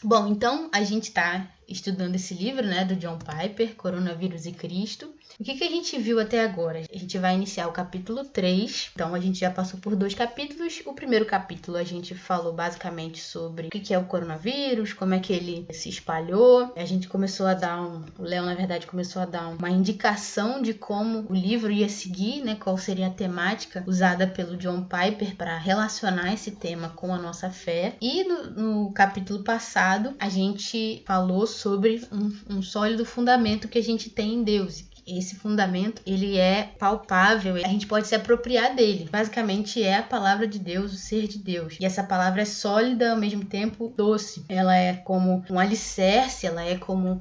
Bom, então a gente está estudando esse livro, né, do John Piper, Coronavírus e Cristo. O que a gente viu até agora? A gente vai iniciar o capítulo 3, então a gente já passou por 2 capítulos. O primeiro capítulo a gente falou basicamente sobre o que é o coronavírus, como é que ele se espalhou. A gente começou a dar o Léo, na verdade, começou a dar uma indicação de como o livro ia seguir, né, qual seria a temática usada pelo John Piper para relacionar esse tema com a nossa fé. E no capítulo passado, a gente falou sobre um sólido fundamento que a gente tem em Deus. Esse fundamento, ele é palpável, a gente pode se apropriar dele. Basicamente é a palavra de Deus, o ser de Deus. E essa palavra é sólida, ao mesmo tempo doce. Ela é como um alicerce, ela é como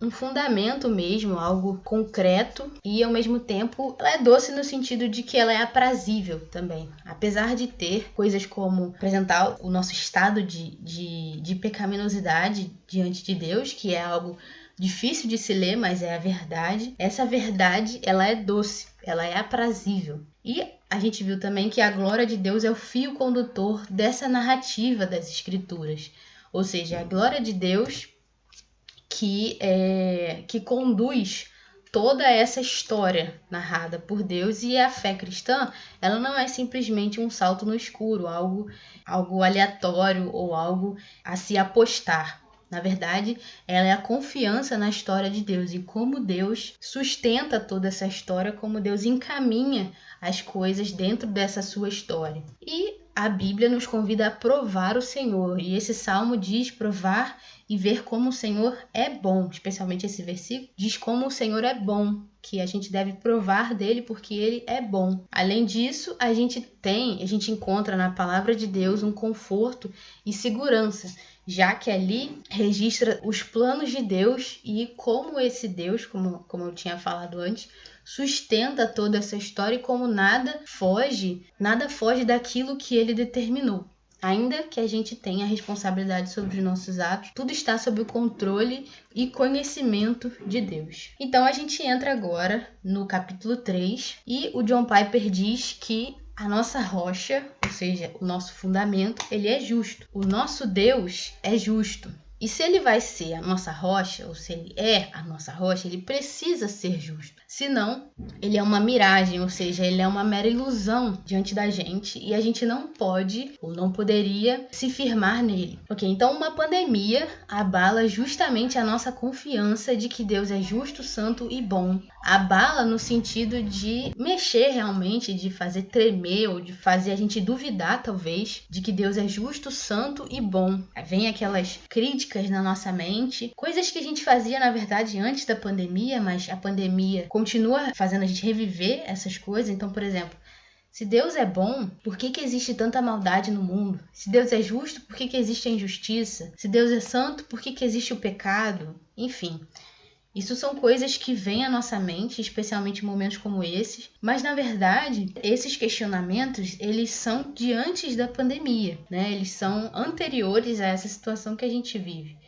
um fundamento mesmo, algo concreto. E ao mesmo tempo, ela é doce no sentido de que ela é aprazível também. Apesar de ter coisas como apresentar o nosso estado de pecaminosidade diante de Deus, que é algo difícil de se ler, mas é a verdade. Essa verdade, ela é doce, ela é aprazível. E a gente viu também que a glória de Deus é o fio condutor dessa narrativa das Escrituras. Ou seja, a glória de Deus que conduz toda essa história narrada por Deus. E a fé cristã, ela não é simplesmente um salto no escuro, algo aleatório ou algo a se apostar. Na verdade, ela é a confiança na história de Deus e como Deus sustenta toda essa história, como Deus encaminha as coisas dentro dessa sua história. E a Bíblia nos convida a provar o Senhor, e esse salmo diz provar e ver como o Senhor é bom, especialmente esse versículo diz como o Senhor é bom, que a gente deve provar dele porque ele é bom. Além disso, a gente encontra na palavra de Deus um conforto e segurança, já que ali registra os planos de Deus e como esse Deus, como eu tinha falado antes, sustenta toda essa história e como nada foge daquilo que ele determinou. Ainda que a gente tenha responsabilidade sobre os nossos atos, tudo está sob o controle e conhecimento de Deus. Então a gente entra agora no capítulo 3 e o John Piper diz que a nossa rocha, ou seja, o nosso fundamento, ele é justo. O nosso Deus é justo. E se ele vai ser a nossa rocha, ou se ele é a nossa rocha, ele precisa ser justo. Senão, ele é uma miragem, ou seja, ele é uma mera ilusão diante da gente e a gente não pode ou não poderia se firmar nele. Ok, então uma pandemia abala justamente a nossa confiança de que Deus é justo, santo e bom. Abala no sentido de mexer realmente, de fazer tremer ou de fazer a gente duvidar, talvez, de que Deus é justo, santo e bom. Vem aquelas críticas na nossa mente, coisas que a gente fazia, na verdade, antes da pandemia, mas a pandemia continua fazendo a gente reviver essas coisas. Então, por exemplo, se Deus é bom, por que existe tanta maldade no mundo? Se Deus é justo, por que existe a injustiça? Se Deus é santo, por que existe o pecado? Enfim, isso são coisas que vêm à nossa mente, especialmente em momentos como esses. Mas, na verdade, esses questionamentos, eles são de antes da pandemia, né? Eles são anteriores a essa situação que a gente vive.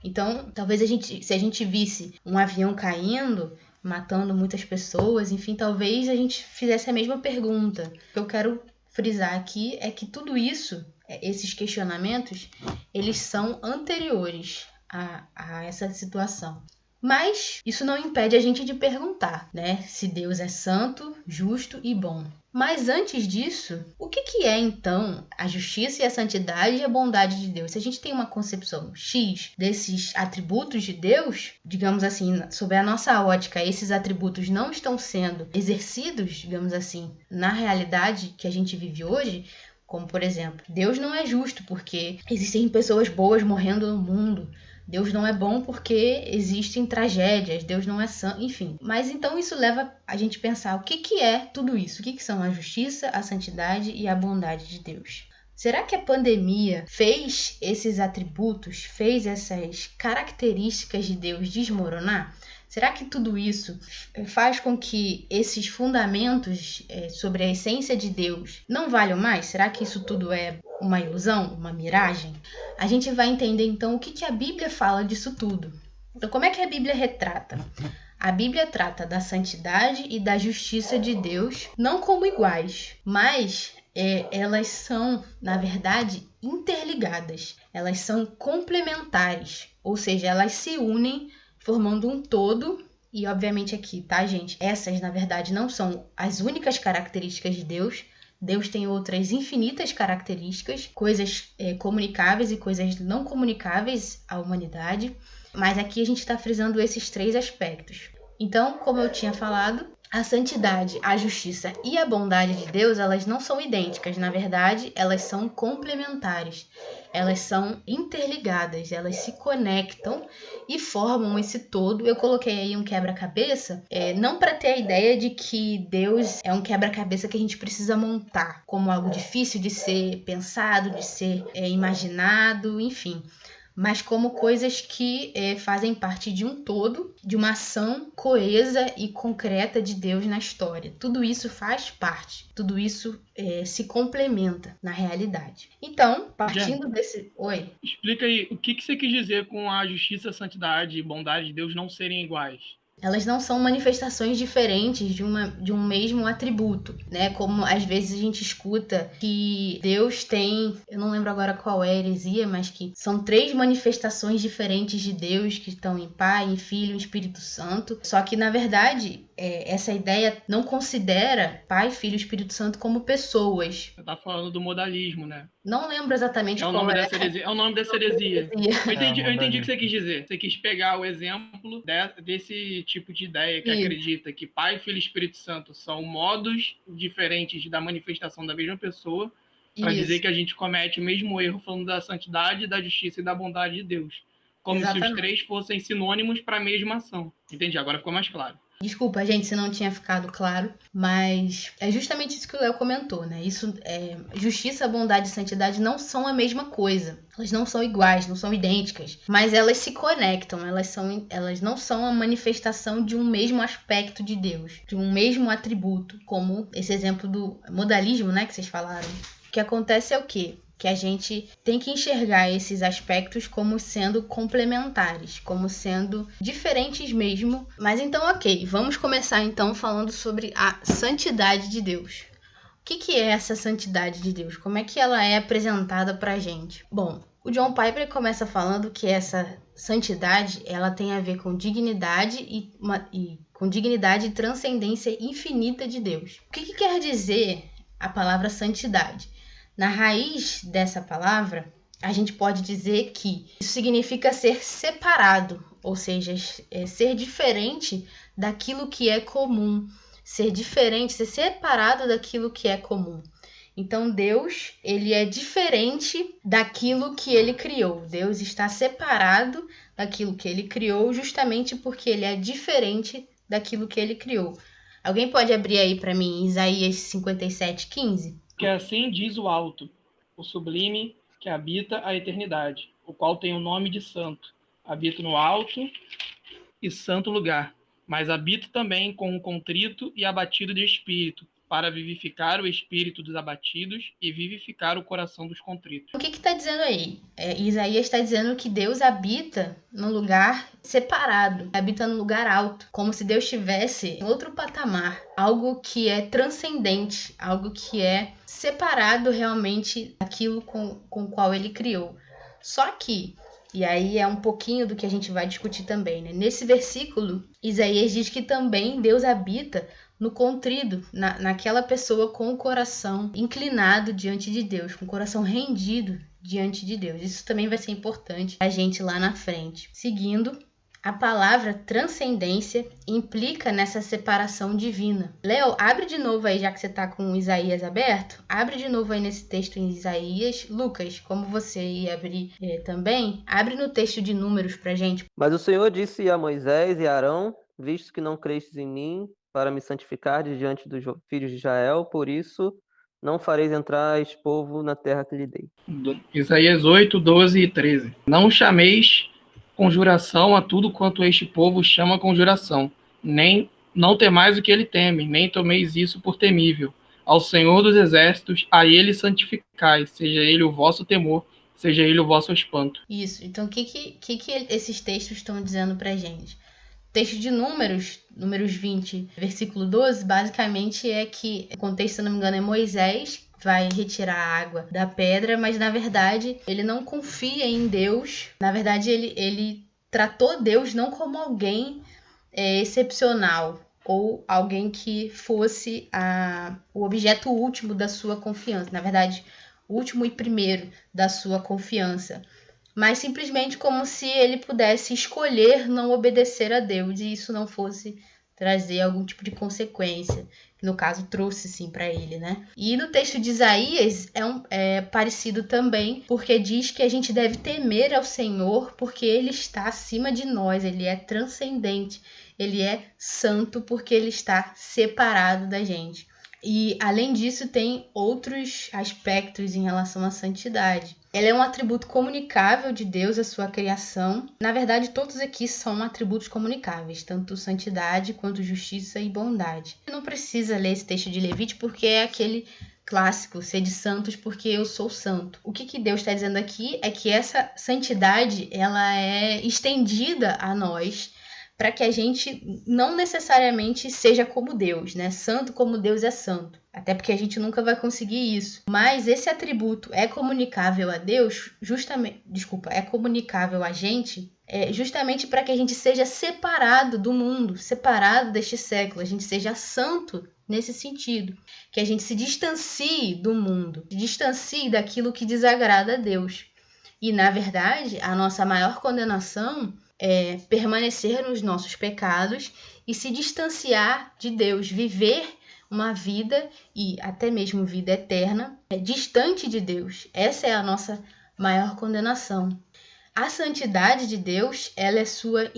Então, talvez se a gente visse um avião caindo, matando muitas pessoas, enfim, talvez a gente fizesse a mesma pergunta. O que eu quero frisar aqui é que tudo isso, esses questionamentos, eles são anteriores a essa situação. Mas isso não impede a gente de perguntar, né? Se Deus é santo, justo e bom. Mas antes disso, o que é então a justiça e a santidade e a bondade de Deus? Se a gente tem uma concepção X desses atributos de Deus, digamos assim, sob a nossa ótica, esses atributos não estão sendo exercidos, digamos assim, na realidade que a gente vive hoje, como por exemplo, Deus não é justo porque existem pessoas boas morrendo no mundo. Deus não é bom porque existem tragédias, Deus não é santo, enfim. Mas então isso leva a gente a pensar o que é tudo isso? O que são a justiça, a santidade e a bondade de Deus? Será que a pandemia fez esses atributos, fez essas características de Deus desmoronar? Será que tudo isso faz com que esses fundamentos sobre a essência de Deus não valham mais? Será que isso tudo é uma ilusão, uma miragem? A gente vai entender então o que a Bíblia fala disso tudo. Então, como é que a Bíblia retrata? A Bíblia trata da santidade e da justiça de Deus não como iguais, mas elas são, na verdade, interligadas, elas são complementares, ou seja, elas se unem formando um todo. E obviamente aqui, tá, gente? Essas, na verdade, não são as únicas características de Deus. Deus tem outras infinitas características, coisas comunicáveis e coisas não comunicáveis à humanidade. Mas aqui a gente está frisando esses 3 aspectos. Então, como eu tinha falado, a santidade, a justiça e a bondade de Deus, elas não são idênticas. Na verdade, elas são complementares. Elas são interligadas, elas se conectam e formam esse todo. Eu coloquei aí um quebra-cabeça, não para ter a ideia de que Deus é um quebra-cabeça que a gente precisa montar como algo difícil de ser pensado, de ser imaginado, enfim, mas como coisas que fazem parte de um todo, de uma ação coesa e concreta de Deus na história. Tudo isso faz parte, tudo isso se complementa na realidade. Então, partindo desse... Oi? Explica aí, o que você quis dizer com a justiça, santidade e bondade de Deus não serem iguais? Elas não são manifestações diferentes de um mesmo atributo, né? Como às vezes a gente escuta que Deus tem, eu não lembro agora qual é a heresia, mas que são 3 manifestações diferentes de Deus que estão em Pai, em Filho e Espírito Santo. Só que, na verdade, essa ideia não considera Pai, Filho e Espírito Santo como pessoas. Você está falando do modalismo, né? Não lembro exatamente qual é. É o nome dessa heresia. Eu entendi o que você quis dizer. Você quis pegar o exemplo desse tipo de ideia que acredita que Pai, Filho e Espírito Santo são modos diferentes da manifestação da mesma pessoa, para dizer que a gente comete o mesmo erro falando da santidade, da justiça e da bondade de Deus. Como se os 3 fossem sinônimos para a mesma ação. Entendi, agora ficou mais claro. Desculpa, gente, se não tinha ficado claro, mas é justamente isso que o Léo comentou, né? Justiça, bondade e santidade não são a mesma coisa. Elas não são iguais, não são idênticas, mas elas se conectam, elas não são a manifestação de um mesmo aspecto de Deus, de um mesmo atributo, como esse exemplo do modalismo, né, que vocês falaram. O que acontece é o quê? Que a gente tem que enxergar esses aspectos como sendo complementares, como sendo diferentes mesmo. Mas então, ok, vamos começar então falando sobre a santidade de Deus. O que é essa santidade de Deus? Como é que ela é apresentada pra gente? Bom, o John Piper começa falando que essa santidade, ela tem a ver com dignidade e transcendência infinita de Deus. O que quer dizer a palavra santidade? Na raiz dessa palavra, a gente pode dizer que isso significa ser separado, ou seja, ser diferente daquilo que é comum, ser separado daquilo que é comum. Então, Deus, ele é diferente daquilo que ele criou. Deus está separado daquilo que ele criou justamente porque ele é diferente daquilo que ele criou. Alguém pode abrir aí para mim Isaías 57:15? Que assim diz o alto, o sublime que habita a eternidade, o qual tem o nome de santo. Habito no alto e santo lugar, mas habito também com o contrito e abatido de espírito, para vivificar o espírito dos abatidos e vivificar o coração dos contritos. O que está dizendo aí? Isaías está dizendo que Deus habita num lugar separado, habita num lugar alto, como se Deus estivesse em outro patamar, algo que é transcendente, algo que é separado realmente daquilo com o qual ele criou. Só que, e aí é um pouquinho do que a gente vai discutir também, né? Nesse versículo, Isaías diz que também Deus habita no contrido, naquela pessoa com o coração inclinado diante de Deus, com o coração rendido diante de Deus. Isso também vai ser importante a gente lá na frente. Seguindo, a palavra transcendência implica nessa separação divina. Léo, abre de novo aí, já que você está com Isaías aberto, abre de novo aí nesse texto em Isaías. Lucas, como você ia abrir também, abre no texto de Números pra gente. Mas o Senhor disse a Moisés e a Arão, visto que não crestes em mim, para me santificar diante dos filhos de Israel, por isso não fareis entrar este povo na terra que lhe dei. Isaías 8, 12 e 13. Não chameis conjuração a tudo quanto este povo chama conjuração, nem não temais o que ele teme, nem tomeis isso por temível. Ao Senhor dos exércitos, a ele santificai, seja ele o vosso temor, seja ele o vosso espanto. Isso, então o que esses textos estão dizendo pra gente? texto de Números 20, versículo 12, basicamente é que, o contexto, se não me engano, é Moisés vai retirar a água da pedra, mas na verdade ele não confia em Deus. Na verdade ele tratou Deus não como alguém excepcional ou alguém que fosse o objeto último da sua confiança. Na verdade, o último e primeiro da sua confiança. Mas simplesmente como se ele pudesse escolher não obedecer a Deus e isso não fosse trazer algum tipo de consequência, que no caso trouxe sim para ele, né? E no texto de Isaías é parecido também, porque diz que a gente deve temer ao Senhor porque ele está acima de nós, ele é transcendente, ele é santo porque ele está separado da gente. E além disso tem outros aspectos em relação à santidade. Ela é um atributo comunicável de Deus, a sua criação. Na verdade, todos aqui são atributos comunicáveis, tanto santidade quanto justiça e bondade. Não precisa ler esse texto de Levítico porque é aquele clássico, sede santos porque eu sou santo. O que Deus está dizendo aqui é que essa santidade ela é estendida a nós para que a gente não necessariamente seja como Deus, né? Santo como Deus é santo. Até porque a gente nunca vai conseguir isso. Mas esse atributo é comunicável a Deus, é comunicável a gente, justamente para que a gente seja separado do mundo, separado deste século, a gente seja santo nesse sentido. Que a gente se distancie do mundo, se distancie daquilo que desagrada a Deus. E, na verdade, a nossa maior condenação é permanecer nos nossos pecados e se distanciar de Deus, viver uma vida e até mesmo vida eterna distante de Deus. Essa é a nossa maior condenação. A santidade de Deus, ela é sua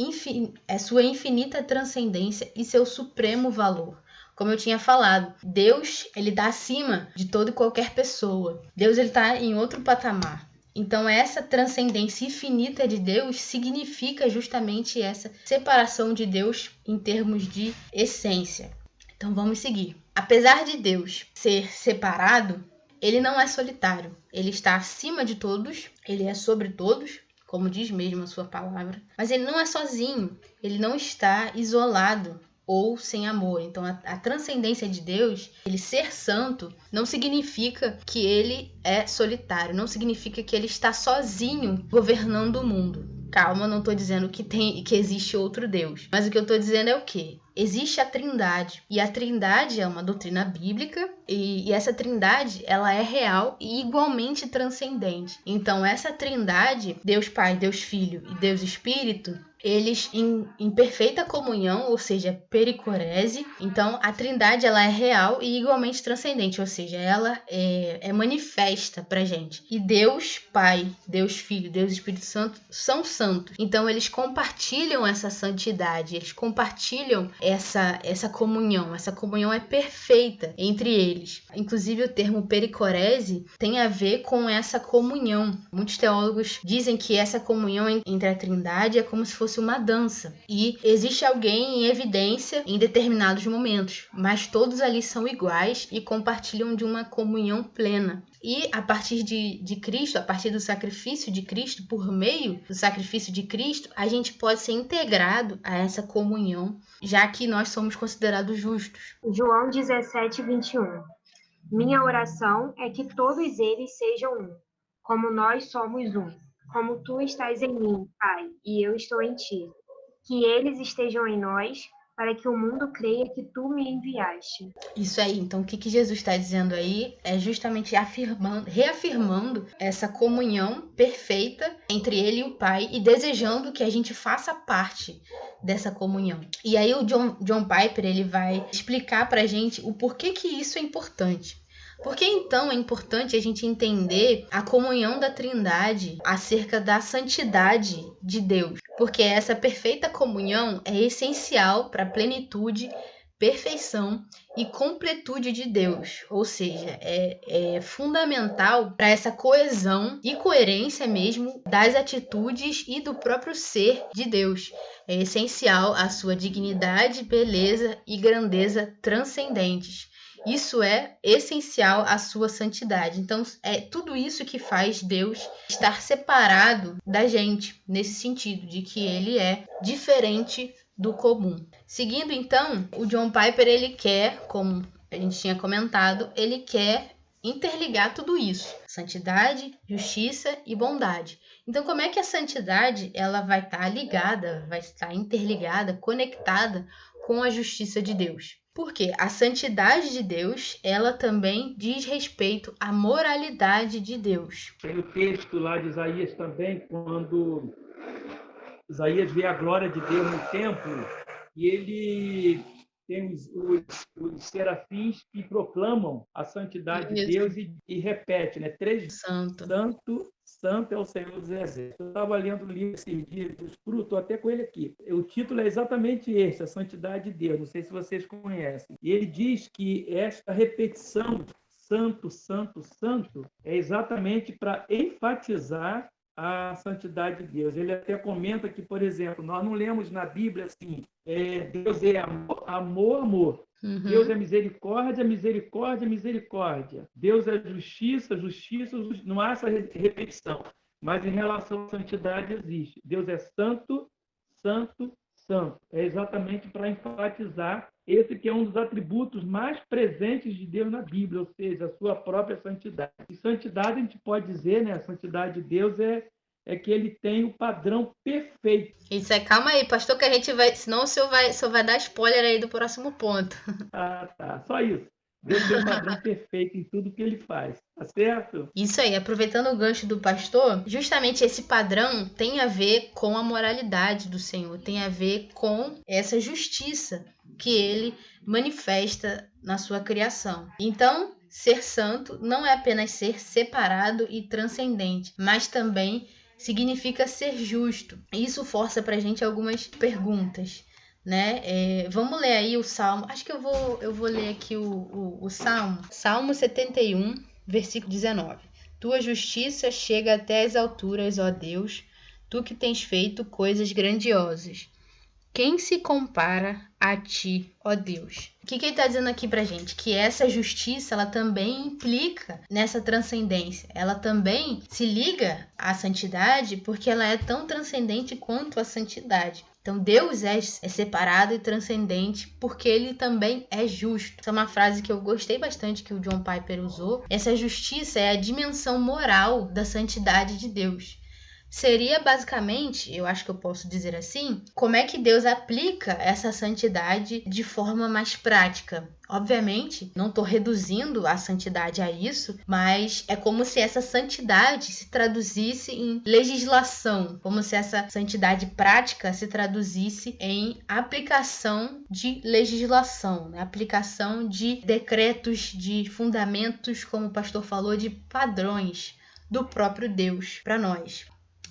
infinita transcendência e seu supremo valor. Como eu tinha falado, Deus ele está acima de toda e qualquer pessoa. Deus está em outro patamar. Então, essa transcendência infinita de Deus significa justamente essa separação de Deus em termos de essência. Então, vamos seguir. Apesar de Deus ser separado, ele não é solitário. Ele está acima de todos, ele é sobre todos, como diz mesmo a sua palavra. Mas ele não é sozinho, ele não está isolado ou sem amor. Então, a transcendência de Deus, ele ser santo, não significa que ele é solitário, não significa que ele está sozinho governando o mundo. Calma, não estou dizendo que existe outro Deus. Mas o que eu estou dizendo é o quê? Existe a Trindade. E a Trindade é uma doutrina bíblica. E essa Trindade, ela é real e igualmente transcendente. Então, essa Trindade, Deus Pai, Deus Filho e Deus Espírito, eles em perfeita comunhão, ou seja, pericorese. Então, a Trindade ela é real e igualmente transcendente, ou seja, ela é manifesta pra gente. E Deus Pai, Deus Filho, Deus Espírito Santo são santos. Então, eles compartilham essa santidade, eles compartilham essa comunhão. Essa comunhão é perfeita entre eles. Inclusive, o termo pericorese tem a ver com essa comunhão. Muitos teólogos dizem que essa comunhão entre a Trindade é como se fosse uma dança. E existe alguém em evidência em determinados momentos, mas todos ali são iguais e compartilham de uma comunhão plena. E a partir de Cristo, a partir do sacrifício de Cristo, por meio do sacrifício de Cristo, a gente pode ser integrado a essa comunhão, já que nós somos considerados justos. João 17, 21. Minha oração é que todos eles sejam um, como nós somos um. Como tu estás em mim, Pai, e eu estou em ti. Que eles estejam em nós, para que o mundo creia que tu me enviaste. Isso aí, então o que Jesus está dizendo aí é justamente reafirmando essa comunhão perfeita entre ele e o Pai e desejando que a gente faça parte dessa comunhão. E aí o John Piper ele vai explicar pra gente o porquê que isso é importante. Por que então é importante a gente entender a comunhão da Trindade acerca da santidade de Deus? Porque essa perfeita comunhão é essencial para a plenitude, perfeição e completude de Deus. Ou seja, é fundamental para essa coesão e coerência mesmo das atitudes e do próprio ser de Deus. É essencial a sua dignidade, beleza e grandeza transcendentes. Isso é essencial à sua santidade. Então, é tudo isso que faz Deus estar separado da gente, nesse sentido, de que ele é diferente do comum. Seguindo então, o John Piper ele quer, como a gente tinha comentado, ele quer interligar tudo isso: santidade, justiça e bondade. Então, como é que a santidade ela vai estar ligada, vai estar interligada, conectada com a justiça de Deus? Porque a santidade de Deus, ela também diz respeito à moralidade de Deus. Tem o texto lá de Isaías também, quando Isaías vê a glória de Deus no templo, e ele tem os serafins que proclamam a santidade de Deus e repete, né? 3 vezes. Santo, santo é o Senhor dos Exércitos. Eu estava lendo o livro esses dias, estou até com ele aqui. O título é exatamente esse, a santidade de Deus. Não sei se vocês conhecem. E ele diz que esta repetição, santo, santo, santo, é exatamente para enfatizar a santidade de Deus. Ele até comenta que, por exemplo, nós não lemos na Bíblia assim, Deus é amor, amor, amor. Uhum. Deus é misericórdia, misericórdia, misericórdia. Deus é justiça, justiça, justiça. Não há essa repetição. Mas em relação à santidade existe. Deus é santo, santo, santo. É exatamente para enfatizar esse que é um dos atributos mais presentes de Deus na Bíblia, ou seja, a sua própria santidade. E santidade, a gente pode dizer, né? A santidade de Deus é que ele tem o padrão perfeito. Isso aí, calma aí, pastor, que a gente vai... Senão o senhor vai dar spoiler aí do próximo ponto. Ah, tá. Só isso. Deus tem um padrão perfeito em tudo que ele faz, tá certo? Isso aí, aproveitando o gancho do pastor, justamente esse padrão tem a ver com a moralidade do Senhor, tem a ver com essa justiça que ele manifesta na sua criação. Então, ser santo não é apenas ser separado e transcendente, mas também significa ser justo. Isso força pra gente algumas perguntas, né? Vamos ler aí o Salmo. Acho que eu vou ler aqui o Salmo. Salmo 71, versículo 19. Tua justiça chega até as alturas, ó Deus, tu que tens feito coisas grandiosas. Quem se compara a ti, ó Deus? O que ele está dizendo aqui pra gente? Que essa justiça, ela também implica nessa transcendência. Ela também se liga à santidade porque ela é tão transcendente quanto a santidade. Então, Deus é separado e transcendente porque ele também é justo. Essa é uma frase que eu gostei bastante que o John Piper usou. Essa justiça é a dimensão moral da santidade de Deus. Seria basicamente, eu acho que eu posso dizer assim, como é que Deus aplica essa santidade de forma mais prática. Obviamente, não estou reduzindo a santidade a isso, mas é como se essa santidade se traduzisse em legislação, como se essa santidade prática se traduzisse em aplicação de legislação, né? Aplicação de decretos, de fundamentos, como o pastor falou, de padrões do próprio Deus para nós.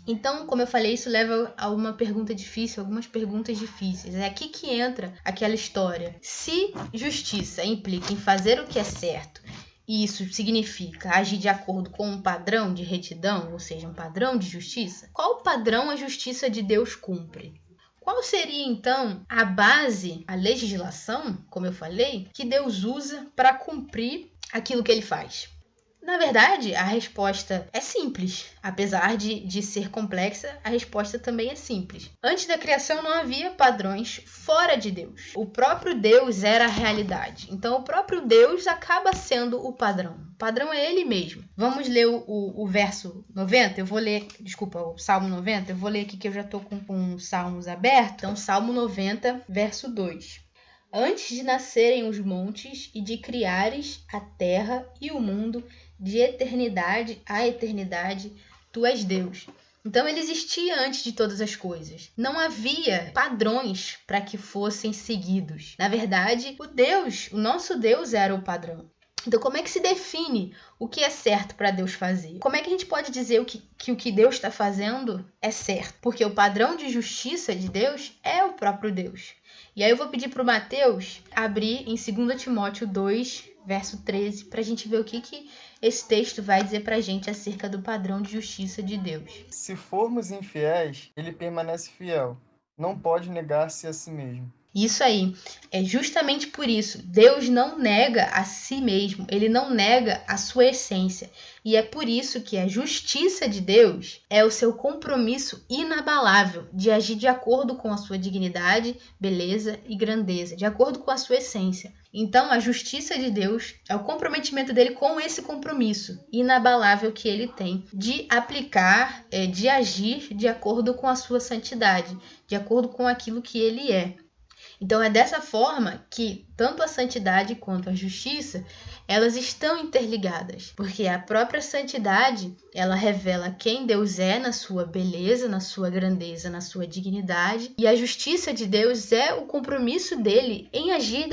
Então, como eu falei, isso leva a uma pergunta difícil, algumas perguntas difíceis. É aqui que entra aquela história. Se justiça implica em fazer o que é certo, e isso significa agir de acordo com um padrão de retidão, ou seja, um padrão de justiça, qual padrão a justiça de Deus cumpre? Qual seria, então, a base, a legislação, como eu falei, que Deus usa para cumprir aquilo que ele faz? Na verdade, a resposta é simples. Apesar de ser complexa, a resposta também é simples. Antes da criação não havia padrões fora de Deus. O próprio Deus era a realidade. Então, o próprio Deus acaba sendo o padrão. O padrão é ele mesmo. Vamos ler o verso 90? Eu vou ler, desculpa, o Salmo 90. Eu vou ler aqui que eu já estou com os Salmos abertos. Então, Salmo 90, verso 2. Antes de nascerem os montes e de criares a terra e o mundo, de eternidade a eternidade, tu és Deus. Então ele existia antes de todas as coisas. Não havia padrões para que fossem seguidos. Na verdade, o nosso Deus era o padrão. Então como é que se define o que é certo para Deus fazer? Como é que a gente pode dizer que o que Deus está fazendo é certo? Porque o padrão de justiça de Deus é o próprio Deus. E aí eu vou pedir para o Mateus abrir em 2 Timóteo 2, verso 13, para a gente ver o que esse texto vai dizer para a gente acerca do padrão de justiça de Deus. Se formos infiéis, ele permanece fiel. Não pode negar-se a si mesmo. Isso aí. É justamente por isso. Deus não nega a si mesmo. Ele não nega a sua essência. E é por isso que a justiça de Deus é o seu compromisso inabalável de agir de acordo com a sua dignidade, beleza e grandeza, de acordo com a sua essência. Então, a justiça de Deus é o comprometimento dele com esse compromisso inabalável que ele tem de aplicar, de agir de acordo com a sua santidade, de acordo com aquilo que ele é. Então, é dessa forma que tanto a santidade quanto a justiça, elas estão interligadas, porque a própria santidade, ela revela quem Deus é na sua beleza, na sua grandeza, na sua dignidade, e a justiça de Deus é o compromisso dele em agir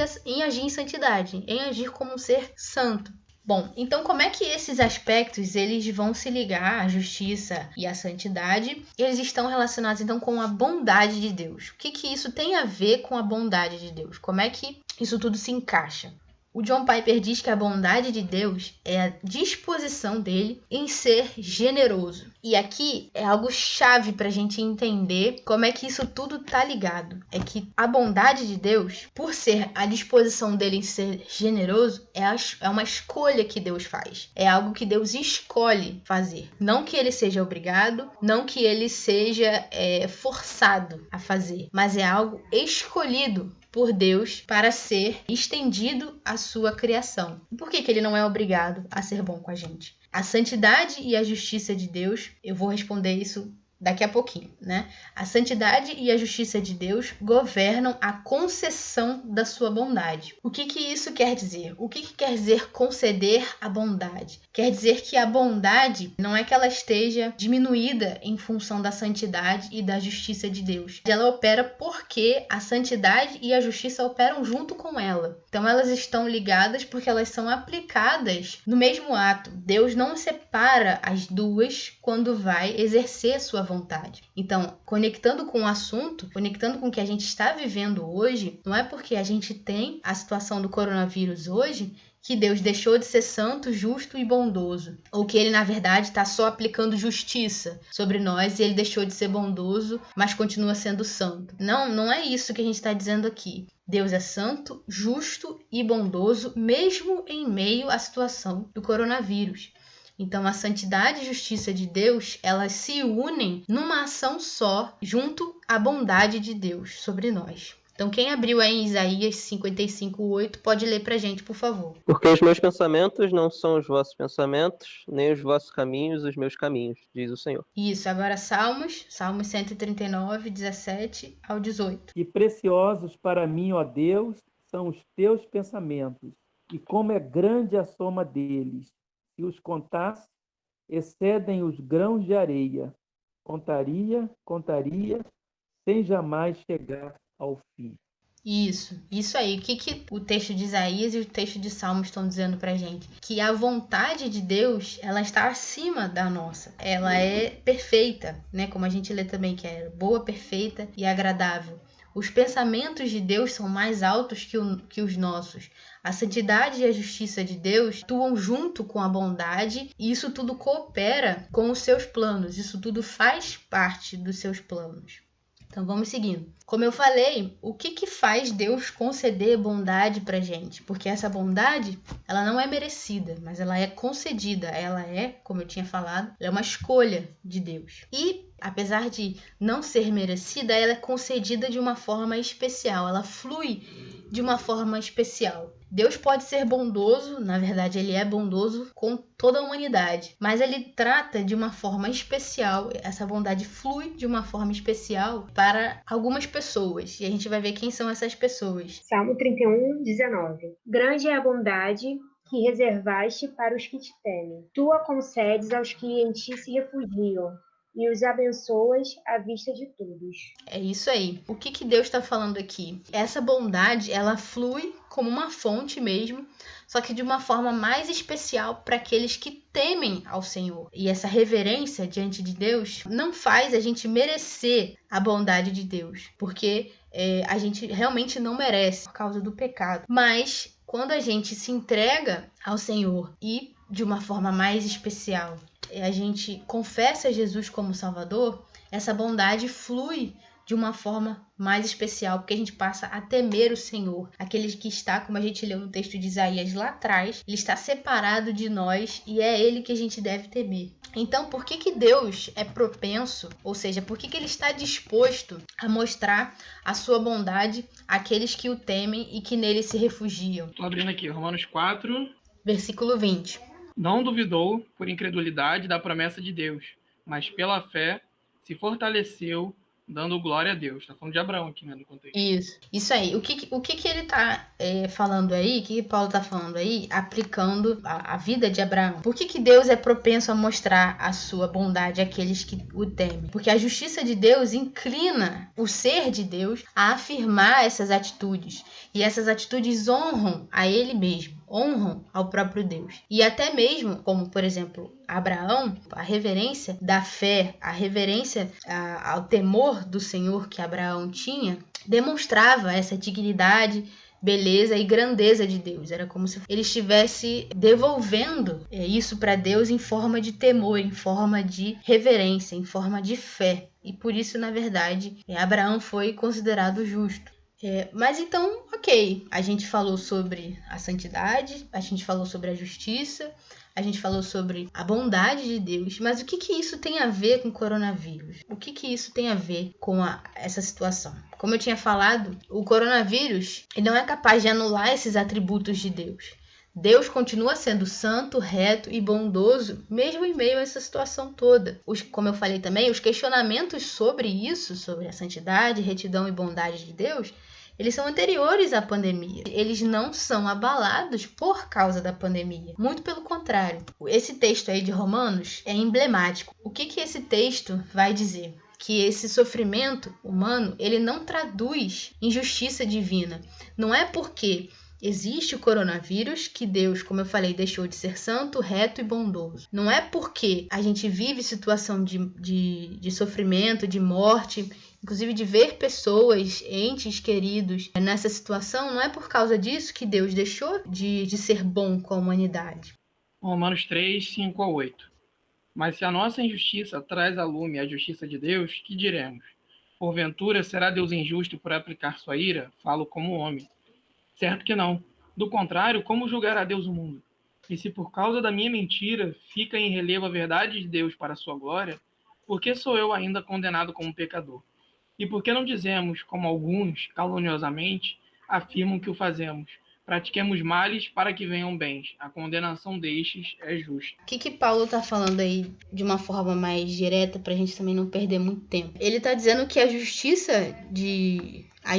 em santidade, em agir como um ser santo. Bom, então como é que esses aspectos eles vão se ligar à justiça e à santidade? Eles estão relacionados então com a bondade de Deus. O que isso tem a ver com a bondade de Deus? Como é que isso tudo se encaixa? O John Piper diz que a bondade de Deus é a disposição dele em ser generoso. E aqui é algo chave para a gente entender como é que isso tudo está ligado. É que a bondade de Deus, por ser a disposição dele em ser generoso, é uma escolha que Deus faz. É algo que Deus escolhe fazer. Não que ele seja obrigado, não que ele seja forçado a fazer, mas é algo escolhido por Deus para ser estendido à sua criação. E por que ele não é obrigado a ser bom com a gente? A santidade e a justiça de Deus, eu vou responder isso daqui a pouquinho, né? A santidade e a justiça de Deus governam a concessão da sua bondade. O que isso quer dizer? O que quer dizer conceder a bondade? Quer dizer que a bondade não é que ela esteja diminuída em função da santidade e da justiça de Deus. Ela opera porque a santidade e a justiça operam junto com ela. Então elas estão ligadas porque elas são aplicadas no mesmo ato. Deus não separa as duas quando vai exercer a sua vontade. Então, conectando com o assunto, conectando com o que a gente está vivendo hoje, não é porque a gente tem a situação do coronavírus hoje que Deus deixou de ser santo, justo e bondoso. Ou que ele, na verdade, está só aplicando justiça sobre nós e ele deixou de ser bondoso, mas continua sendo santo. Não é isso que a gente está dizendo aqui. Deus é santo, justo e bondoso, mesmo em meio à situação do coronavírus. Então, a santidade e justiça de Deus, elas se unem numa ação só, junto à bondade de Deus sobre nós. Então, quem abriu aí em Isaías 55:8, pode ler pra gente, por favor. Porque os meus pensamentos não são os vossos pensamentos, nem os vossos caminhos os meus caminhos, diz o Senhor. Isso, agora Salmos 139, 17 ao 18. E preciosos para mim, ó Deus, são os teus pensamentos, e como é grande a soma deles. Se os contasse, excedem os grãos de areia. Contaria, sem jamais chegar ao fim. Isso aí. O que o texto de Isaías e o texto de Salmos estão dizendo pra gente? Que a vontade de Deus, ela está acima da nossa. Ela é perfeita, né? Como a gente lê também, que é boa, perfeita e agradável. Os pensamentos de Deus são mais altos que os nossos. A santidade e a justiça de Deus atuam junto com a bondade e isso tudo coopera com os seus planos. Isso tudo faz parte dos seus planos. Então vamos seguindo. Como eu falei, o que faz Deus conceder bondade pra gente? Porque essa bondade, ela não é merecida, mas ela é concedida. Ela é, como eu tinha falado, ela é uma escolha de Deus. E, apesar de não ser merecida, ela é concedida de uma forma especial. Ela flui de uma forma especial. Deus pode ser bondoso, na verdade ele é bondoso com toda a humanidade, mas ele trata de uma forma especial, essa bondade flui de uma forma especial para algumas pessoas, e a gente vai ver quem são essas pessoas. Salmo 31, 19. Grande é a bondade que reservaste para os que te temem. Tu a concedes aos que em ti se refugiam, e os abençoas à vista de todos. É isso aí. O que Deus está falando aqui? Essa bondade, ela flui como uma fonte mesmo, só que de uma forma mais especial para aqueles que temem ao Senhor. E essa reverência diante de Deus não faz a gente merecer a bondade de Deus, porque a gente realmente não merece por causa do pecado. Mas quando a gente se entrega ao Senhor e de uma forma mais especial, a gente confessa Jesus como Salvador, essa bondade flui de uma forma mais especial, porque a gente passa a temer o Senhor. Aquele que está, como a gente leu no texto de Isaías lá atrás, ele está separado de nós e é ele que a gente deve temer. Então, por que Deus é propenso, ou seja, por que ele está disposto a mostrar a sua bondade àqueles que o temem e que nele se refugiam? Estou abrindo aqui, Romanos 4, versículo 20. Não duvidou, por incredulidade, da promessa de Deus, mas pela fé se fortaleceu, dando glória a Deus. Está falando de Abraão aqui, né, no contexto. Isso aí. O que ele está falando aí, o que Paulo está falando aí, aplicando a vida de Abraão? Por que Deus é propenso a mostrar a sua bondade àqueles que o temem? Porque a justiça de Deus inclina o ser de Deus a afirmar essas atitudes. E essas atitudes honram a ele mesmo, honram ao próprio Deus. E até mesmo, como por exemplo, Abraão, a reverência da fé, a reverência ao temor do Senhor que Abraão tinha, demonstrava essa dignidade, beleza e grandeza de Deus. Era como se ele estivesse devolvendo isso para Deus em forma de temor, em forma de reverência, em forma de fé. E por isso, na verdade, Abraão foi considerado justo. Mas então, ok, a gente falou sobre a santidade, a gente falou sobre a justiça, a gente falou sobre a bondade de Deus, mas o que isso tem a ver com o coronavírus? O que isso tem a ver com essa situação? Como eu tinha falado, o coronavírus ele não é capaz de anular esses atributos de Deus. Deus continua sendo santo, reto e bondoso, mesmo em meio a essa situação toda. Como eu falei também, os questionamentos sobre isso, sobre a santidade, retidão e bondade de Deus, eles são anteriores à pandemia. Eles não são abalados por causa da pandemia. Muito pelo contrário. Esse texto aí de Romanos é emblemático. O que esse texto vai dizer? Que esse sofrimento humano, ele não traduz injustiça divina. Não é porque existe o coronavírus que Deus, como eu falei, deixou de ser santo, reto e bondoso. Não é porque a gente vive situação de sofrimento, de morte, inclusive de ver pessoas, entes queridos nessa situação, não é por causa disso que Deus deixou de ser bom com a humanidade. Romanos 3, 5 a 8. Mas se a nossa injustiça traz à lume a justiça de Deus, que diremos? Porventura, será Deus injusto por aplicar sua ira? Falo como homem. Certo que não. Do contrário, como julgará Deus o mundo? E se por causa da minha mentira fica em relevo a verdade de Deus para a sua glória, por que sou eu ainda condenado como pecador? E por que não dizemos, como alguns, caluniosamente, afirmam que o fazemos? Pratiquemos males para que venham bens. A condenação destes é justa. O que Paulo está falando aí de uma forma mais direta para a gente também não perder muito tempo? Ele está dizendo que a justiça a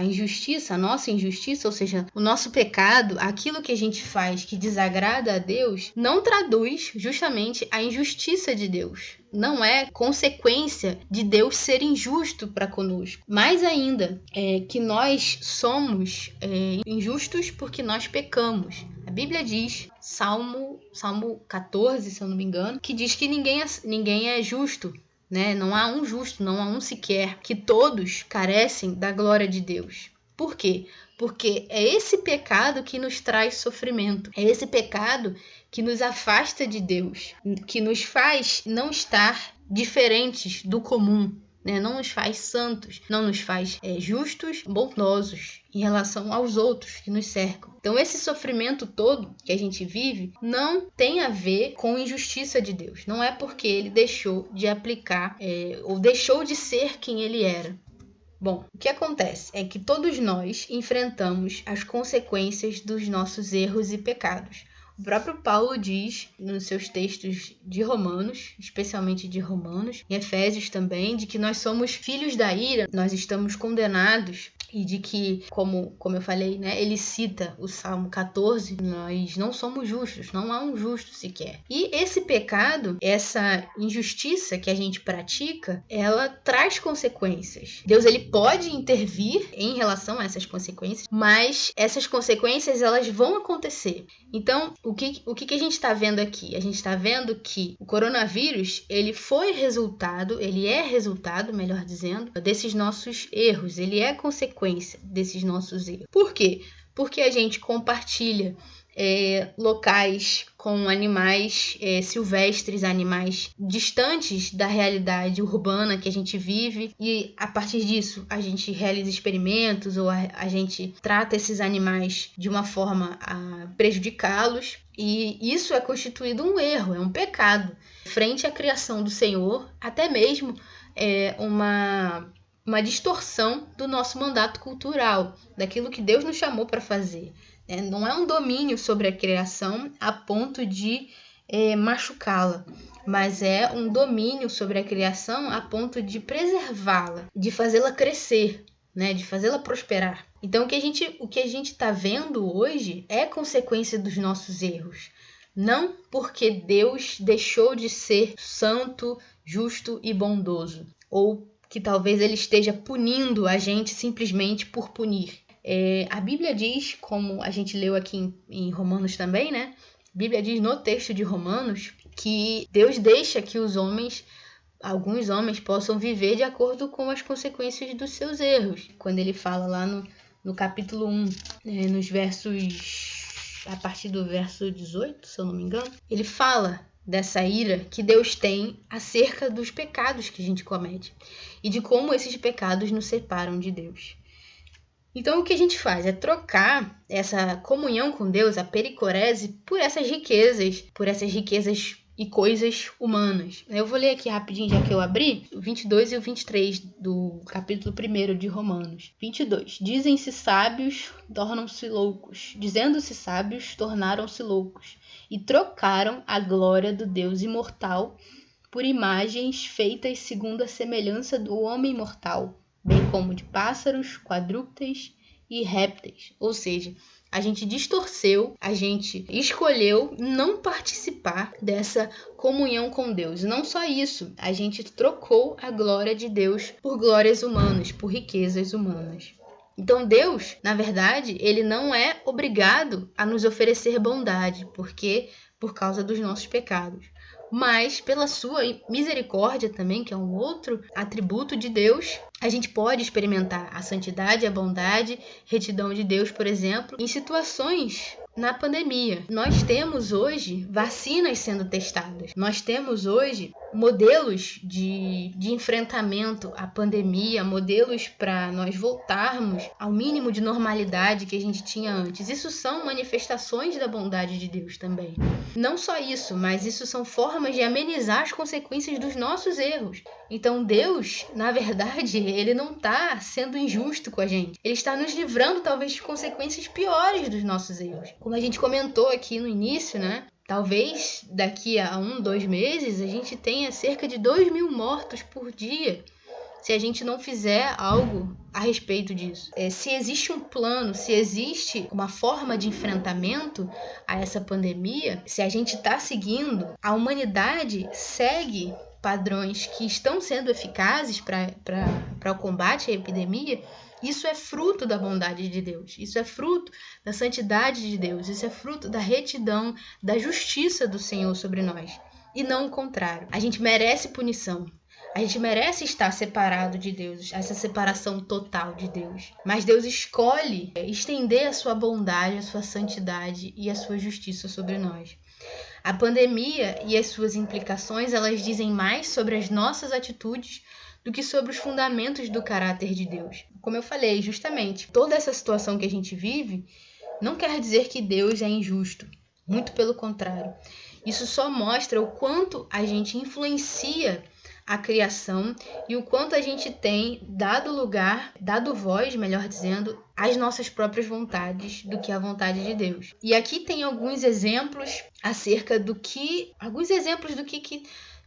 injustiça, a nossa injustiça, ou seja, o nosso pecado, aquilo que a gente faz que desagrada a Deus, não traduz justamente a injustiça de Deus. Não é consequência de Deus ser injusto para conosco. Mais ainda, que nós somos injustos porque nós pecamos. A Bíblia diz, Salmo 14, se eu não me engano, que diz que ninguém é justo. Né? Não há um justo, não há um sequer, que todos carecem da glória de Deus. Por quê? Porque é esse pecado que nos traz sofrimento, é esse pecado que nos afasta de Deus, que nos faz não estar diferentes do comum, né? Não nos faz santos, não nos faz justos, bondosos em relação aos outros que nos cercam. Então esse sofrimento todo que a gente vive não tem a ver com injustiça de Deus. Não é porque ele deixou de aplicar ou deixou de ser quem ele era. Bom, o que acontece é que todos nós enfrentamos as consequências dos nossos erros e pecados. O próprio Paulo diz nos seus textos de Romanos, especialmente de Romanos, em Efésios também, de que nós somos filhos da ira, nós estamos condenados e de que, como eu falei, né, ele cita o Salmo 14, nós não somos justos, não há um justo sequer. E esse pecado, essa injustiça que a gente pratica, ela traz consequências. Deus ele pode intervir em relação a essas consequências, mas essas consequências elas vão acontecer. Então, o que a gente está vendo aqui? A gente está vendo que o coronavírus, ele é resultado, melhor dizendo, desses nossos erros. Ele é consequência desses nossos erros. Por quê? Porque a gente compartilha locais com animais silvestres, animais distantes da realidade urbana que a gente vive, e a partir disso a gente realiza experimentos ou a gente trata esses animais de uma forma a prejudicá-los, e isso é constituído um erro, é um pecado frente à criação do Senhor, até mesmo uma distorção do nosso mandato cultural, daquilo que Deus nos chamou para fazer. Não é um domínio sobre a criação a ponto de machucá-la, mas é um domínio sobre a criação a ponto de preservá-la, de fazê-la crescer, né? De fazê-la prosperar. Então, o que a gente está vendo hoje é consequência dos nossos erros. Não porque Deus deixou de ser santo, justo e bondoso, ou que talvez ele esteja punindo a gente simplesmente por punir. A Bíblia diz, como a gente leu aqui em Romanos também, né? A Bíblia diz no texto de Romanos que Deus deixa que alguns homens possam viver de acordo com as consequências dos seus erros. Quando ele fala lá no capítulo 1, nos versos, a partir do verso 18, se eu não me engano, ele fala dessa ira que Deus tem acerca dos pecados que a gente comete e de como esses pecados nos separam de Deus. Então, o que a gente faz é trocar essa comunhão com Deus, a pericorese, por essas riquezas e coisas humanas. Eu vou ler aqui rapidinho, já que eu abri, o 22 e o 23 do capítulo 1 de Romanos. 22. Dizem-se sábios, tornam-se loucos. Dizendo-se sábios, tornaram-se loucos. E trocaram a glória do Deus imortal por imagens feitas segundo a semelhança do homem mortal, bem como de pássaros, quadrúpedes e répteis. Ou seja, a gente distorceu, a gente escolheu não participar dessa comunhão com Deus. E não só isso, a gente trocou a glória de Deus por glórias humanas, por riquezas humanas. Então Deus, na verdade, ele não é obrigado a nos oferecer bondade, por causa dos nossos pecados. Mas pela sua misericórdia também, que é um outro atributo de Deus, a gente pode experimentar a santidade, a bondade, retidão de Deus, por exemplo, em situações na pandemia. Nós temos hoje vacinas sendo testadas. Nós temos hoje modelos de enfrentamento à pandemia, modelos para nós voltarmos ao mínimo de normalidade que a gente tinha antes. Isso são manifestações da bondade de Deus também. Não só isso, mas isso são formas de amenizar as consequências dos nossos erros. Então Deus, na verdade, ele não está sendo injusto com a gente. Ele está nos livrando talvez de consequências piores dos nossos erros. Como a gente comentou aqui no início, né? Talvez daqui a 2 meses a gente tenha cerca de 2.000 mortos por dia, se a gente não fizer algo a respeito disso. Se existe um plano, se existe uma forma de enfrentamento a essa pandemia, se a gente está seguindo, a humanidade segue padrões que estão sendo eficazes para o combate à epidemia. Isso é fruto da bondade de Deus, isso é fruto da santidade de Deus, isso é fruto da retidão, da justiça do Senhor sobre nós, e não o contrário. A gente merece punição, a gente merece estar separado de Deus, essa separação total de Deus. Mas Deus escolhe estender a sua bondade, a sua santidade e a sua justiça sobre nós. A pandemia e as suas implicações, elas dizem mais sobre as nossas atitudes do que sobre os fundamentos do caráter de Deus. Como eu falei, justamente, toda essa situação que a gente vive não quer dizer que Deus é injusto. Muito pelo contrário. Isso só mostra o quanto a gente influencia a criação e o quanto a gente tem dado voz, melhor dizendo, às nossas próprias vontades do que à vontade de Deus. E aqui tem alguns exemplos acerca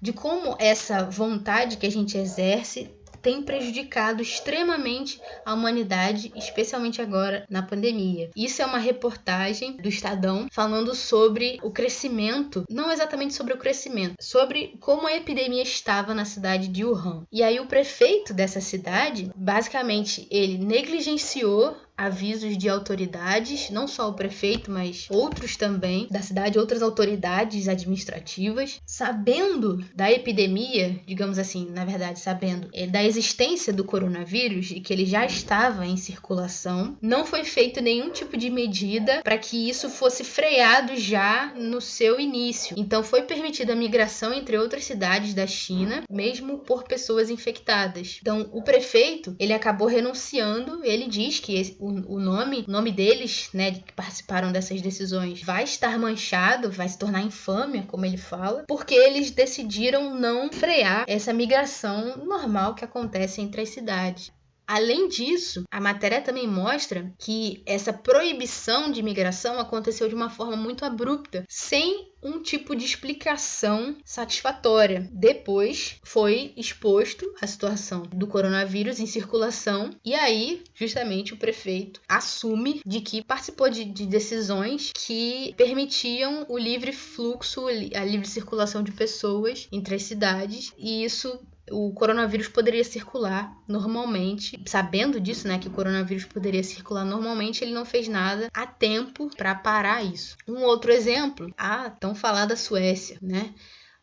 de como essa vontade que a gente exerce tem prejudicado extremamente a humanidade, especialmente agora na pandemia. Isso é uma reportagem do Estadão falando sobre o crescimento, não exatamente sobre o crescimento, sobre como a epidemia estava na cidade de Wuhan. E aí o prefeito dessa cidade, basicamente, ele negligenciou avisos de autoridades, não só o prefeito, mas outros também da cidade, outras autoridades administrativas, sabendo da epidemia, digamos assim, na verdade, sabendo da existência do coronavírus e que ele já estava em circulação, não foi feito nenhum tipo de medida para que isso fosse freado já no seu início. Então foi permitida a migração entre outras cidades da China, mesmo por pessoas infectadas. Então o prefeito, ele acabou renunciando, ele diz que o nome deles, né, que participaram dessas decisões, vai estar manchado, vai se tornar infâmia, como ele fala, porque eles decidiram não frear essa migração normal que acontece entre as cidades. Além disso, a matéria também mostra que essa proibição de migração aconteceu de uma forma muito abrupta, sem um tipo de explicação satisfatória. Depois foi exposto a situação do coronavírus em circulação e aí, justamente, o prefeito assume de que participou de decisões que permitiam o livre fluxo, a livre circulação de pessoas entre as cidades, e isso o coronavírus poderia circular normalmente. Sabendo disso, né, que o coronavírus poderia circular normalmente, ele não fez nada a tempo para parar isso. Um outro exemplo, a tão falada Suécia, né?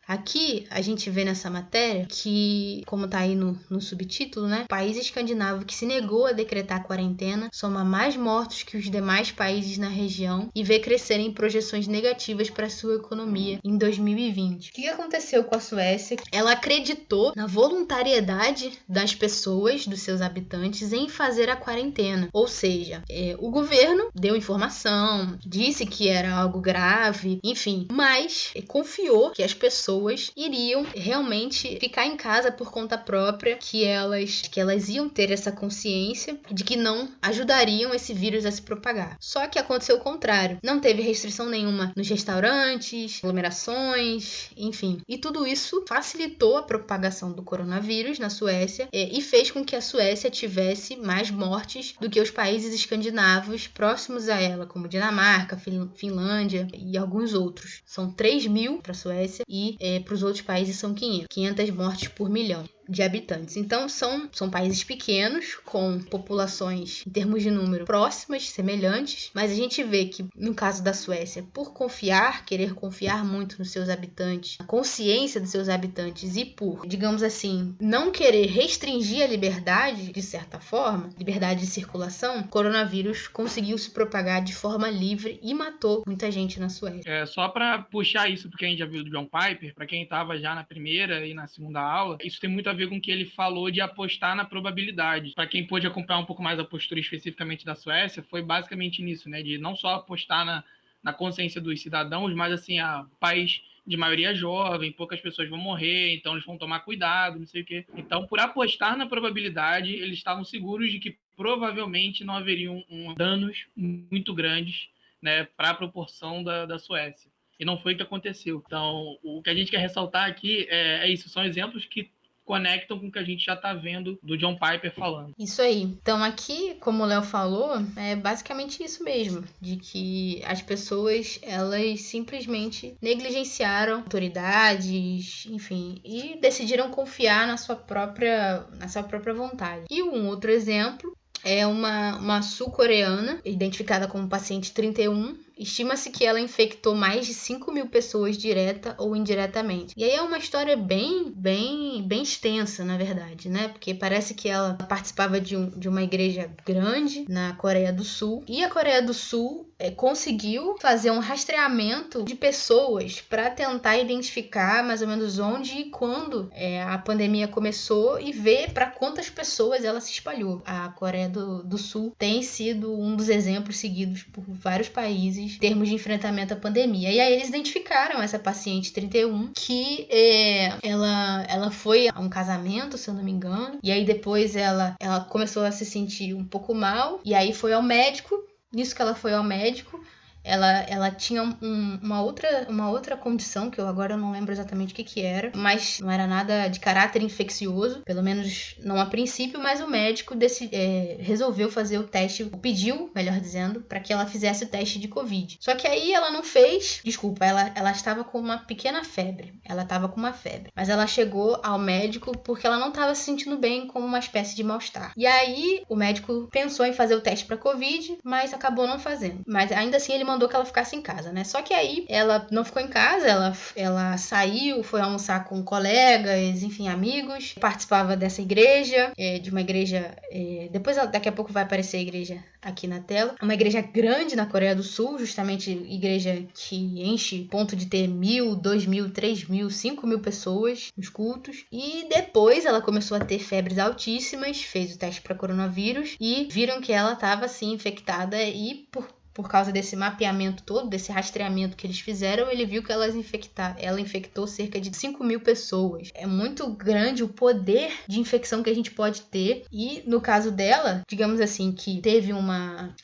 Aqui a gente vê nessa matéria que, como tá aí no subtítulo, né? O país escandinavo que se negou a decretar a quarentena soma mais mortos que os demais países na região e vê crescerem projeções negativas para sua economia em 2020. O que aconteceu com a Suécia? Ela acreditou na voluntariedade das pessoas, dos seus habitantes, em fazer a quarentena. Ou seja, o governo deu informação, disse que era algo grave, enfim, mas confiou que as pessoas iriam realmente ficar em casa por conta própria, que elas iam ter essa consciência de que não ajudariam esse vírus a se propagar. Só que aconteceu o contrário. Não teve restrição nenhuma nos restaurantes, aglomerações, enfim. E tudo isso facilitou a propagação do coronavírus na Suécia e fez com que a Suécia tivesse mais mortes do que os países escandinavos próximos a ela, como Dinamarca, Finlândia e alguns outros. São 3.000 para a Suécia e para os outros países são 500 mortes por milhão de habitantes. Então são países pequenos, com populações em termos de número próximas, semelhantes, mas a gente vê que no caso da Suécia, por querer confiar muito nos seus habitantes, a consciência dos seus habitantes e por, digamos assim, não querer restringir a liberdade, de certa forma, liberdade de circulação, o coronavírus conseguiu se propagar de forma livre e matou muita gente na Suécia. Só para puxar isso, porque a gente já viu do John Piper, para quem estava já na primeira e na segunda aula, isso tem muito a ver com o que ele falou de apostar na probabilidade. Para quem pôde acompanhar um pouco mais a postura especificamente da Suécia, foi basicamente nisso, né? De não só apostar na consciência dos cidadãos, mas assim, país de maioria jovem, poucas pessoas vão morrer, então eles vão tomar cuidado, não sei o quê. Então, por apostar na probabilidade, eles estavam seguros de que provavelmente não haveriam danos muito grandes, né, para a proporção da Suécia. E não foi o que aconteceu. Então, o que a gente quer ressaltar aqui é isso, são exemplos que conectam com o que a gente já está vendo do John Piper falando. Isso aí. Então aqui, como o Léo falou, é basicamente isso mesmo, de que as pessoas, elas simplesmente negligenciaram autoridades, enfim, e decidiram confiar na sua própria vontade. E um outro exemplo é uma sul-coreana, identificada como paciente 31. Estima-se que ela infectou mais de 5.000 pessoas direta ou indiretamente. E aí é uma história bem extensa, na verdade, né? Porque parece que ela participava de uma igreja grande na Coreia do Sul. E a Coreia do Sul conseguiu fazer um rastreamento de pessoas para tentar identificar mais ou menos onde e quando a pandemia começou e ver para quantas pessoas ela se espalhou. A Coreia do Sul tem sido um dos exemplos seguidos por vários países em termos de enfrentamento à pandemia. E aí eles identificaram essa paciente 31 que ela foi a um casamento, se eu não me engano, e aí depois ela começou a se sentir um pouco mal, e aí foi ao médico. Nisso que ela foi ao médico, ela tinha uma outra condição, que eu agora não lembro exatamente o que era, mas não era nada de caráter infeccioso, pelo menos não a princípio, mas o médico resolveu fazer o teste, pediu, melhor dizendo, para que ela fizesse o teste de Covid. Só que aí ela não fez, desculpa, ela estava com uma pequena febre, mas ela chegou ao médico porque ela não estava se sentindo bem, como uma espécie de mal-estar. E aí o médico pensou em fazer o teste para Covid, mas acabou não fazendo. Mas ainda assim ele mandou que ela ficasse em casa, né? Só que aí ela não ficou em casa, ela saiu, foi almoçar com colegas, enfim, amigos, participava dessa igreja, de uma igreja, daqui a pouco vai aparecer a igreja aqui na tela, uma igreja grande na Coreia do Sul, justamente igreja que enche ponto de ter 1.000, 2.000, 3.000, 5.000 pessoas nos cultos. E depois ela começou a ter febres altíssimas, fez o teste para coronavírus e viram que ela estava assim infectada, e por causa desse mapeamento todo, desse rastreamento que eles fizeram, ele viu que ela infectou cerca de 5.000 pessoas. É muito grande o poder de infecção que a gente pode ter. E no caso dela, digamos assim, que teve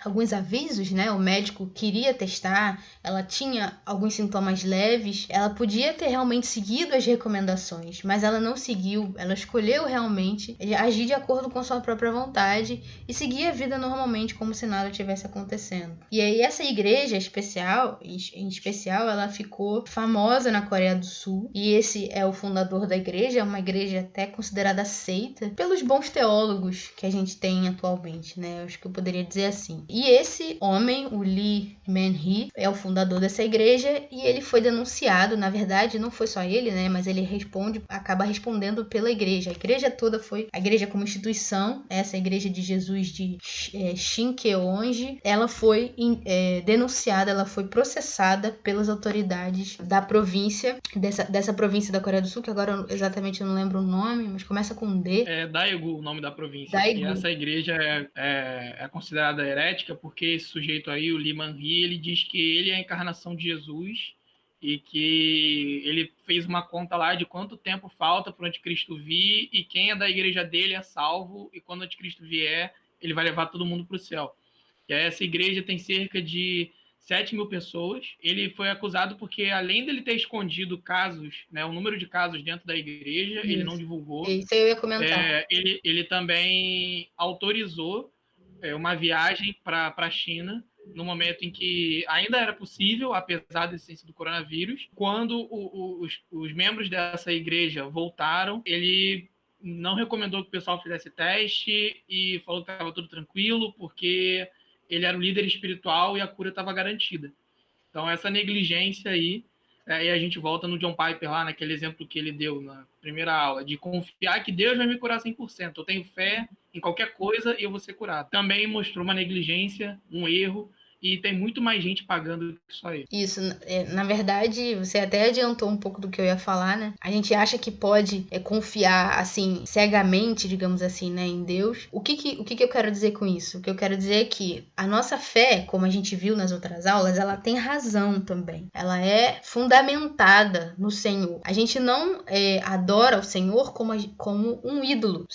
alguns avisos, né? O médico queria testar, ela tinha alguns sintomas leves, ela podia ter realmente seguido as recomendações, mas ela não seguiu, ela escolheu realmente agir de acordo com sua própria vontade e seguir a vida normalmente, como se nada tivesse acontecendo. E aí essa igreja em especial, ela ficou famosa na Coreia do Sul, e esse é o fundador da igreja, é uma igreja até considerada seita pelos bons teólogos que a gente tem atualmente, né? Eu acho que eu poderia dizer assim. E esse homem, o Lee Man-hee, é o fundador dessa igreja, e ele foi denunciado, na verdade não foi só ele, né? Mas ele acaba respondendo pela igreja. A igreja toda foi, a igreja como instituição, essa igreja de Jesus de Shincheonji, ela foi denunciada, ela foi processada pelas autoridades da província, dessa província da Coreia do Sul, que agora exatamente eu não lembro o nome, mas começa com D. É Daegu o nome da província. Daegu. E essa igreja é considerada herética porque esse sujeito aí, o Lee Man-hee, ele diz que ele é a encarnação de Jesus e que ele fez uma conta lá de quanto tempo falta para o anticristo vir, e quem é da igreja dele é salvo, e quando o anticristo vier, ele vai levar todo mundo para o céu. E essa igreja tem cerca de 7.000 pessoas. Ele foi acusado porque, além dele ter escondido casos, né, o número de casos dentro da igreja, Isso. ele não divulgou. Isso eu ia comentar. Ele também autorizou uma viagem para a China, no momento em que ainda era possível, apesar da existência do coronavírus. Quando os membros dessa igreja voltaram, ele não recomendou que o pessoal fizesse teste e falou que estava tudo tranquilo, porque ele era o líder espiritual e a cura estava garantida. Então, essa negligência aí, e a gente volta no John Piper lá, naquele exemplo que ele deu na primeira aula, de confiar que Deus vai me curar 100%. Eu tenho fé em qualquer coisa e eu vou ser curado. Também mostrou uma negligência, um erro, e tem muito mais gente pagando do que só ele. Isso, na verdade, você até adiantou um pouco do que eu ia falar, né? A gente acha que pode confiar, assim, cegamente, digamos assim, né, em Deus. O que eu quero dizer com isso? O que eu quero dizer é que a nossa fé, como a gente viu nas outras aulas, ela tem razão também. Ela é fundamentada no Senhor. A gente não adora o Senhor como um ídolo.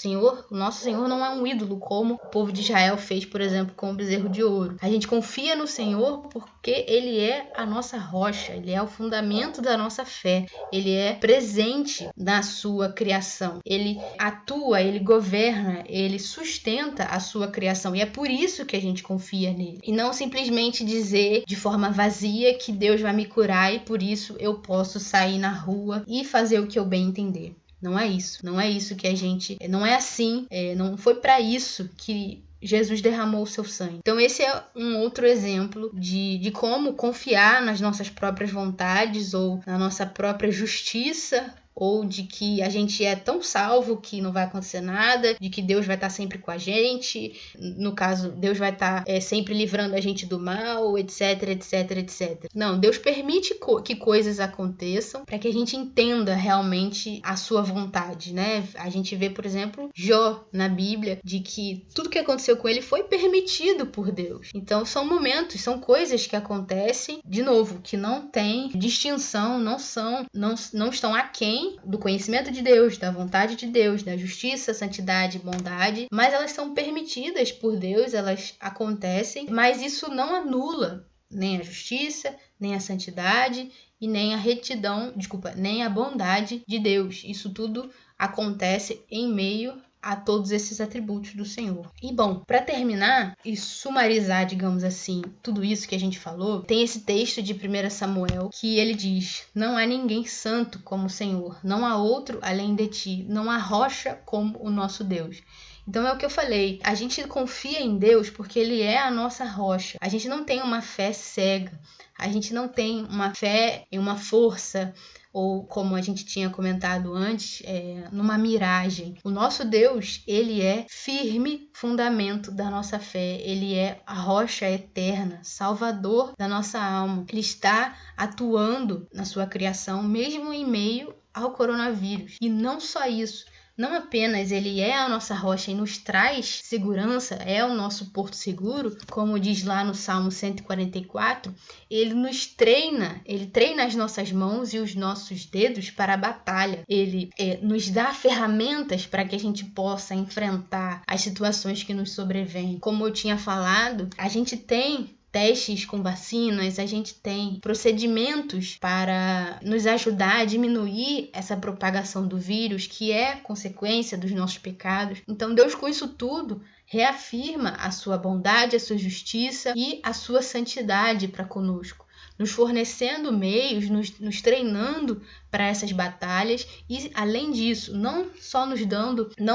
O nosso Senhor não é um ídolo, como o povo de Israel fez, por exemplo, com o bezerro de ouro. A gente confia no Senhor porque Ele é a nossa rocha, Ele é o fundamento da nossa fé, Ele é presente na sua criação, Ele atua, Ele governa, Ele sustenta a sua criação, e é por isso que a gente confia nele. E não simplesmente dizer de forma vazia que Deus vai me curar e por isso eu posso sair na rua e fazer o que eu bem entender. Não é isso. Não é isso que a gente... Não é assim. Não foi para isso que Jesus derramou o seu sangue. Então esse é um outro exemplo de como confiar nas nossas próprias vontades ou na nossa própria justiça, ou de que a gente é tão salvo que não vai acontecer nada, de que Deus vai estar sempre com a gente, no caso, Deus vai estar sempre livrando a gente do mal, etc, etc, etc. Não, Deus permite que coisas aconteçam para que a gente entenda realmente a sua vontade, né? A gente vê, por exemplo, Jó na Bíblia, de que tudo que aconteceu com ele foi permitido por Deus. Então, são momentos, são coisas que acontecem, de novo, que não tem distinção, não estão aquém do conhecimento de Deus, da vontade de Deus, da justiça, santidade, bondade, mas elas são permitidas por Deus, elas acontecem, mas isso não anula nem a justiça, nem a santidade e nem a retidão, nem a bondade de Deus. Isso tudo acontece em meio a todos esses atributos do Senhor. E bom, para terminar e sumarizar, digamos assim, tudo isso que a gente falou, tem esse texto de 1 Samuel que ele diz: não há ninguém santo como o Senhor, não há outro além de ti, não há rocha como o nosso Deus. Então é o que eu falei, a gente confia em Deus porque Ele é a nossa rocha. A gente não tem uma fé cega, a gente não tem uma fé em uma força, ou como a gente tinha comentado antes, numa miragem. O nosso Deus, Ele é firme fundamento da nossa fé, Ele é a rocha eterna, salvador da nossa alma. Ele está atuando na sua criação, mesmo em meio ao coronavírus. E não só isso, não apenas Ele é a nossa rocha e nos traz segurança, é o nosso porto seguro, como diz lá no Salmo 144, Ele nos treina, Ele treina as nossas mãos e os nossos dedos para a batalha. Ele nos dá ferramentas para que a gente possa enfrentar as situações que nos sobrevêm. Como eu tinha falado, a gente tem testes com vacinas, a gente tem procedimentos para nos ajudar a diminuir essa propagação do vírus, que é consequência dos nossos pecados. Então Deus, com isso tudo, reafirma a sua bondade, a sua justiça e a sua santidade para conosco, nos fornecendo meios, nos treinando para essas batalhas e, além disso, não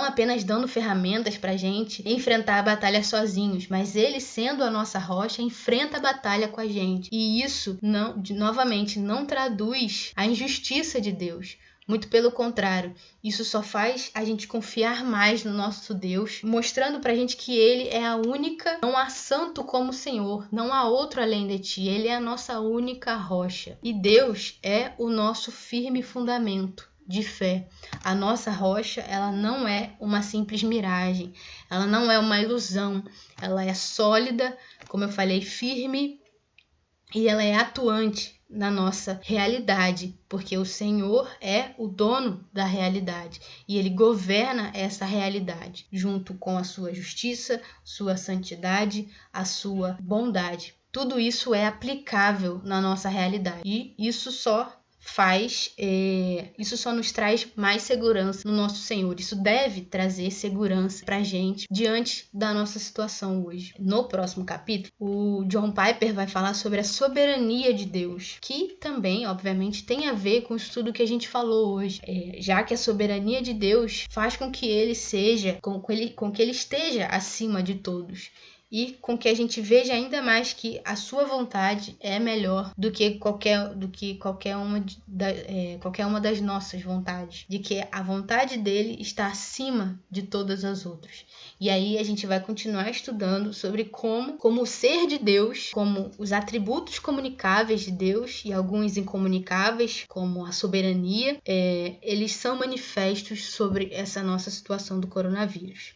apenas dando ferramentas para a gente enfrentar a batalha sozinhos, mas Ele, sendo a nossa rocha, enfrenta a batalha com a gente. E isso, novamente, não traduz a injustiça de Deus. Muito pelo contrário, isso só faz a gente confiar mais no nosso Deus, mostrando pra gente que Ele é a única, não há santo como o Senhor, não há outro além de ti, Ele é a nossa única rocha. E Deus é o nosso firme fundamento de fé. A nossa rocha, ela não é uma simples miragem, ela não é uma ilusão, ela é sólida, como eu falei, firme, e ela é atuante na nossa realidade, porque o Senhor é o dono da realidade e Ele governa essa realidade, junto com a sua justiça, sua santidade, a sua bondade. Tudo isso é aplicável na nossa realidade e isso só nos traz mais segurança no nosso Senhor. Isso deve trazer segurança pra gente diante da nossa situação hoje. No próximo capítulo, o John Piper vai falar sobre a soberania de Deus, que também, obviamente, tem a ver com isso tudo que a gente falou hoje, já que a soberania de Deus faz com que Ele seja, com que Ele esteja acima de todos. E com que a gente veja ainda mais que a sua vontade é melhor do que qualquer uma das nossas vontades. De que a vontade dele está acima de todas as outras. E aí a gente vai continuar estudando sobre como o ser de Deus, como os atributos comunicáveis de Deus e alguns incomunicáveis, como a soberania, eles são manifestos sobre essa nossa situação do coronavírus.